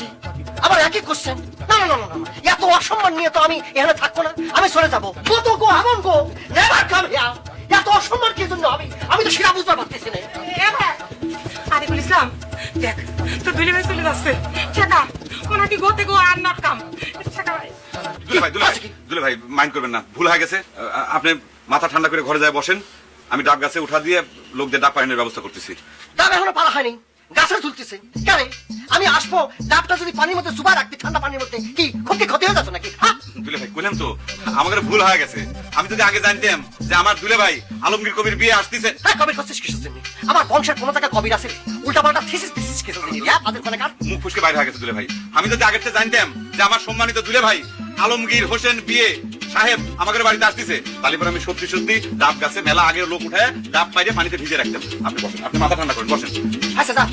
কি আবার একই কোশ্চেন? না না না না না, এত অসম্মান নিয়ে তো আমি এখানে থাকবো না, আমি চলে যাবো। গো তো গো, আমন গো, নেভার কাম হিয়ার। এত অসম্মান কি জন্য? আমি তো সেটা বুঝতে পারতেছি না। আরিফুল ইসলাম, দেখ তোর দুলি ভাই চলে যাচ্ছে। ছেকা ওনাকে গোতে গো আর নট কাম। ছেকা ভাই, দুলে ভাই মাইন্ড করবেন না, ভুল হয়ে গেছে। আপনি মাথা ঠান্ডা করে ঘরে যায় বসেন, আমি ডাব গাছে উঠা দিয়ে লোকদের ডাব পাইনের ব্যবস্থা করতেছি। ডাব এখনো পালা হয়নি, গাছে তুলতেছে কেন? আমি আসবো, ডাবটা যদি পানির মধ্যে চুবা রাখতে, ঠান্ডা পানির মধ্যে, কি খুব কি ক্ষতি হয়ে যাচ্ছে নাকি? হ্যাঁ দুলে ভাই কইলাম তো আমাদের ভুল হয়ে গেছে। আমি যদি আগে জানতাম যে আমার দুলে ভাই আলমগীর কবির বিয়ে আসতেছে। হ্যাঁ, কবির করছিস কিসের জন্য? আমার বংশের কোনো জায়গায় কবির আছে? উল্টা পাল্টা থিসিস কিসের জন্য? তাদের কোনে কার মুখ ফুসকে বাইরে হয়ে গেছে দুলে ভাই। আমি যদি আগের থেকে জানতাম যে আমার সম্মানিত দুলে ভাই আলমগীর হোসেন বিয়ে সাহেব আমাদের বাড়িতে আসতেছে, তাহলে পরে আমি সত্যি সত্যি ডাব গাছে মেলা আগে লোক উঠায় ডাব পাইরে পানিতে ভিজে রাখতাম। আপনি বসেন, আপনি মাথা ঠান্ডা করেন, বসেন। আচ্ছা যা।